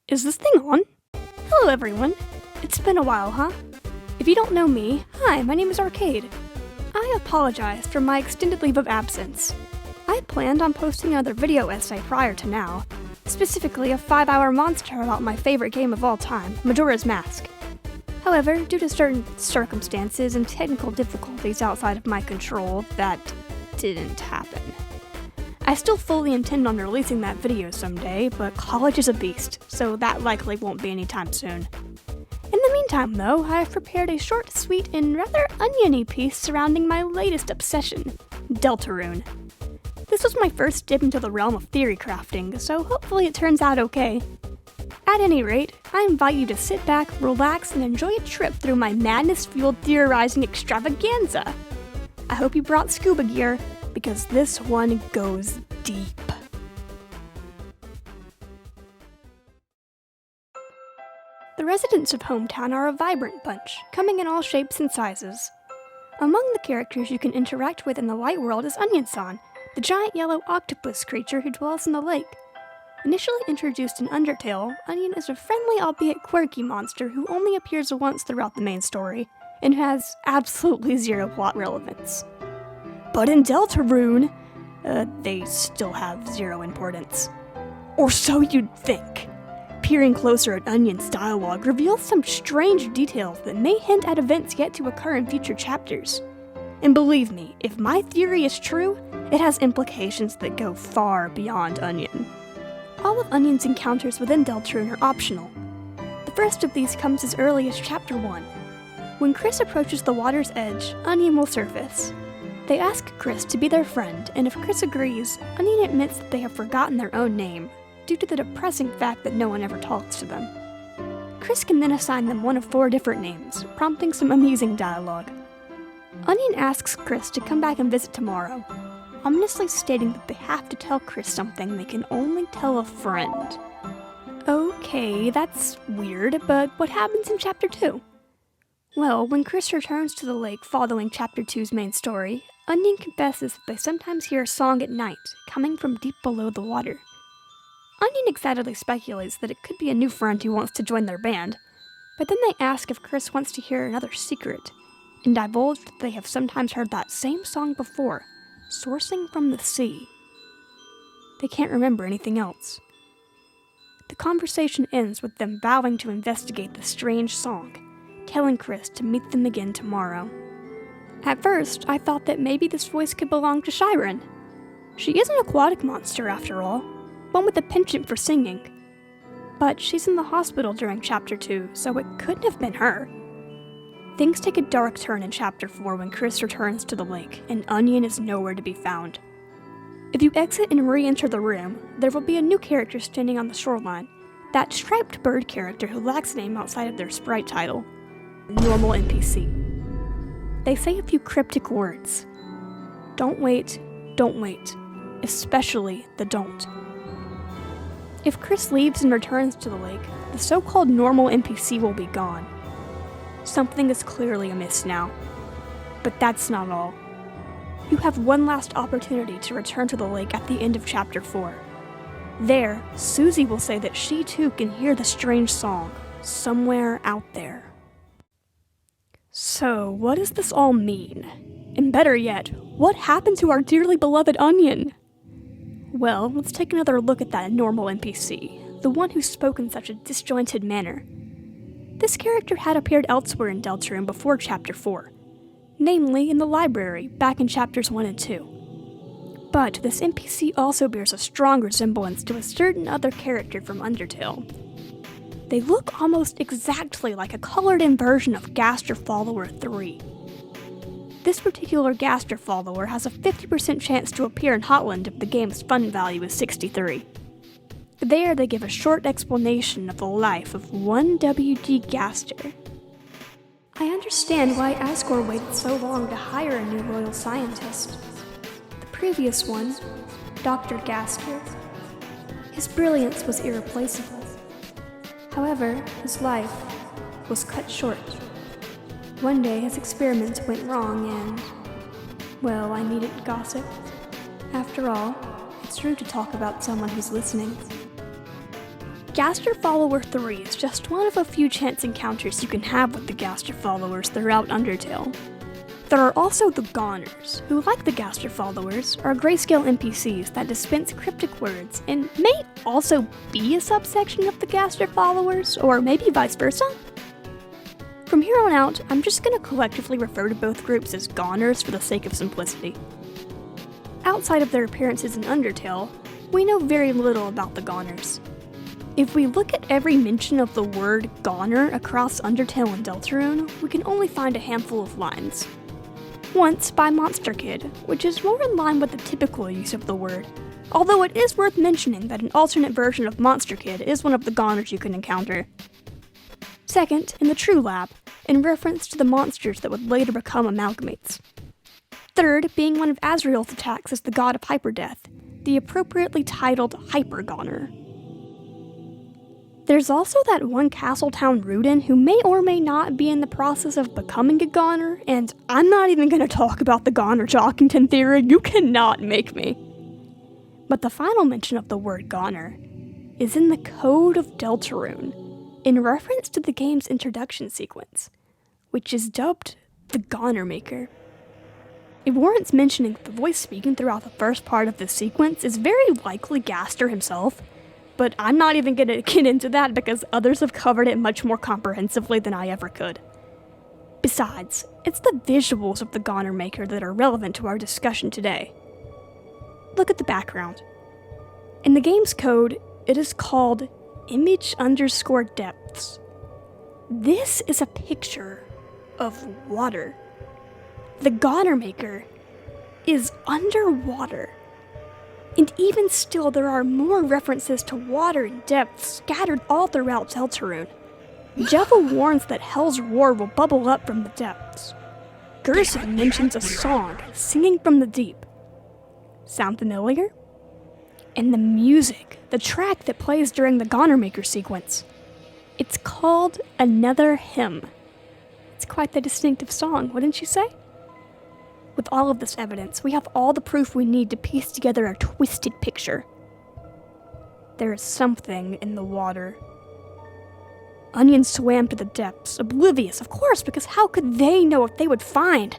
Is this thing on? Hello everyone. It's been a while, huh? If you don't know me, hi, my name is Arcade. I apologize for my extended leave of absence. I planned on posting another video essay prior to now, specifically a 5-hour monster about my favorite game of all time, Majora's Mask. However, due to certain circumstances and technical difficulties outside of my control, that didn't happen. I still fully intend on releasing that video someday, but college is a beast, so that likely won't be anytime soon. In the meantime, though, I have prepared a short, sweet, and rather oniony piece surrounding my latest obsession, Deltarune. This was my first dip into the realm of theory crafting, so hopefully it turns out okay. At any rate, I invite you to sit back, relax, and enjoy a trip through my madness-fueled theorizing extravaganza. I hope you brought scuba gear, because this one goes deep. The residents of Hometown are a vibrant bunch, coming in all shapes and sizes. Among the characters you can interact with in the light world is Onionsan, the giant yellow octopus creature who dwells in the lake. Initially introduced in Undertale, Onion is a friendly albeit quirky monster who only appears once throughout the main story, and has absolutely zero plot relevance. But in Deltarune, they still have zero importance. Or so you'd think. Peering closer at Onion's dialogue reveals some strange details that may hint at events yet to occur in future chapters. And believe me, if my theory is true, it has implications that go far beyond Onion. All of Onion's encounters within Deltarune are optional. The first of these comes as early as Chapter 1. When Chris approaches the water's edge, Onion will surface. They ask Chris to be their friend, and if Chris agrees, Onion admits that they have forgotten their own name, due to the depressing fact that no one ever talks to them. Chris can then assign them one of 4 different names, prompting some amusing dialogue. Onion asks Chris to come back and visit tomorrow, ominously stating that they have to tell Chris something they can only tell a friend. Okay, that's weird, but what happens in Chapter 2? Well, when Chris returns to the lake following Chapter 2's main story, Onion confesses that they sometimes hear a song at night, coming from deep below the water. Onion excitedly speculates that it could be a new friend who wants to join their band, but then they ask if Chris wants to hear another secret, and divulge that they have sometimes heard that same song before, sourcing from the sea. They can't remember anything else. The conversation ends with them vowing to investigate the strange song, telling Chris to meet them again tomorrow. At first, I thought that maybe this voice could belong to Shiren. She is an aquatic monster after all, one with a penchant for singing. But she's in the hospital during Chapter 2, so it couldn't have been her. Things take a dark turn in Chapter 4 when Chris returns to the lake, and Onion is nowhere to be found. If you exit and re-enter the room, there will be a new character standing on the shoreline, that striped bird character who lacks a name outside of their sprite title. Normal NPC. They say a few cryptic words. Don't wait, especially the don't. If Chris leaves and returns to the lake, the so-called normal NPC will be gone. Something is clearly amiss now. But that's not all. You have one last opportunity to return to the lake at the end of Chapter 4. There, Susie will say that she too can hear the strange song, somewhere out there. So, what does this all mean? And better yet, what happened to our dearly beloved Onion? Well, let's take another look at that normal NPC, the one who spoke in such a disjointed manner. This character had appeared elsewhere in Deltarune before Chapter 4, namely in the library back in Chapters 1 and 2. But this NPC also bears a strong resemblance to a certain other character from Undertale. They look almost exactly like a colored-in version of Gaster Follower 3. This particular Gaster follower has a 50% chance to appear in Hotland if the game's fun value is 63. There they give a short explanation of the life of one W.D. Gaster. I understand why Asgore waited so long to hire a new royal scientist. The previous one, Dr. Gaster, his brilliance was irreplaceable. However, his life was cut short. One day his experiments went wrong and, well, I needed gossip. After all, it's rude to talk about someone who's listening. Gaster Follower 3 is just one of a few chance encounters you can have with the Gaster followers throughout Undertale. There are also the Goners, who, like the Gaster followers, are grayscale NPCs that dispense cryptic words and may also be a subsection of the Gaster followers, or maybe vice versa. From here on out, I'm just going to collectively refer to both groups as Goners for the sake of simplicity. Outside of their appearances in Undertale, we know very little about the Goners. If we look at every mention of the word Goner across Undertale and Deltarune, we can only find a handful of lines. Once by Monster Kid, which is more in line with the typical use of the word, although it is worth mentioning that an alternate version of Monster Kid is one of the Goners you can encounter. Second, in the True Lab, in reference to the monsters that would later become amalgamates. Third, being one of Azrael's attacks as the god of hyperdeath, the appropriately titled Hyper Goner. There's also that one Castletown Rudin who may or may not be in the process of becoming a Goner, and I'm not even going to talk about the Goner-Jockington theory, you cannot make me. But the final mention of the word Goner is in the Code of Deltarune, in reference to the game's introduction sequence, which is dubbed the Goner Maker. It warrants mentioning that the voice speaking throughout the first part of this sequence is very likely Gaster himself, but I'm not even going to get into that because others have covered it much more comprehensively than I ever could. Besides, it's the visuals of the Goner Maker that are relevant to our discussion today. Look at the background. In the game's code, it is called image_depths. This is a picture of water. The Goner Maker is underwater. And even still, there are more references to water and depth scattered all throughout Deltarune. Jeva warns that Hell's roar will bubble up from the depths. Gerson mentions a song, singing from the deep. Sound familiar? And the music, the track that plays during the Goner Maker sequence. It's called Another Hymn. It's quite the distinctive song, wouldn't you say? With all of this evidence, we have all the proof we need to piece together a twisted picture. There is something in the water. Onion swam to the depths, oblivious, of course, because how could they know if they would find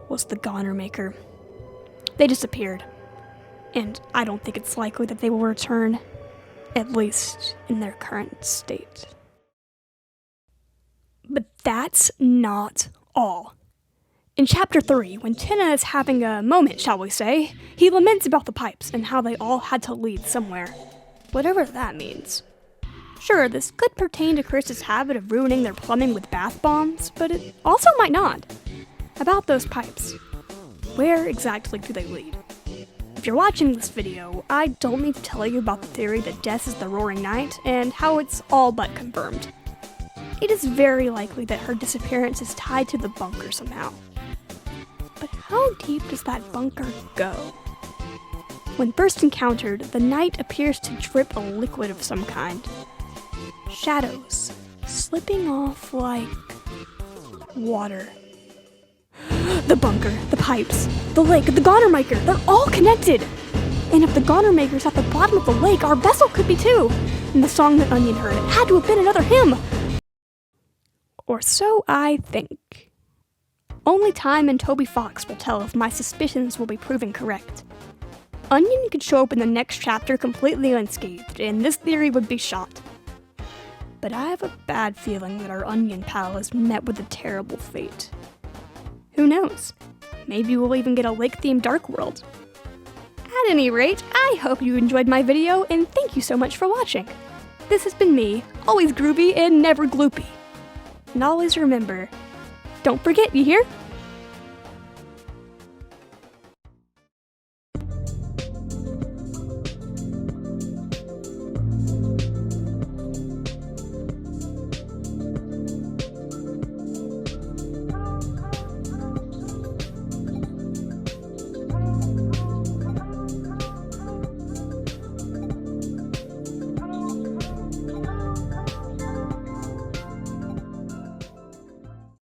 was the Goner Maker? They disappeared, and I don't think it's likely that they will return, at least in their current state. But that's not all. In Chapter 3, when Tenna is having a moment, shall we say, he laments about the pipes and how they all had to lead somewhere. Whatever that means. Sure, this could pertain to Chris's habit of ruining their plumbing with bath bombs, but it also might not. About those pipes. Where exactly do they lead? If you're watching this video, I don't need to tell you about the theory that Des is the Roaring Knight and how it's all but confirmed. It is very likely that her disappearance is tied to the bunker somehow. But how deep does that bunker go? When first encountered, the night appears to drip a liquid of some kind. Shadows, slipping off like water. The bunker, the pipes, the lake, the Goner Maker, they're all connected! And if the Goner Maker's at the bottom of the lake, our vessel could be too! And the song that Onion heard, it had to have been another hymn! Or so I think. Only time and Toby Fox will tell if my suspicions will be proven correct. Onion could show up in the next chapter completely unscathed, and this theory would be shot. But I have a bad feeling that our Onion pal is met with a terrible fate. Who knows? Maybe we'll even get a lake-themed Dark World. At any rate, I hope you enjoyed my video, and thank you so much for watching. This has been me, always groovy and never gloopy. And always remember, don't forget, you hear?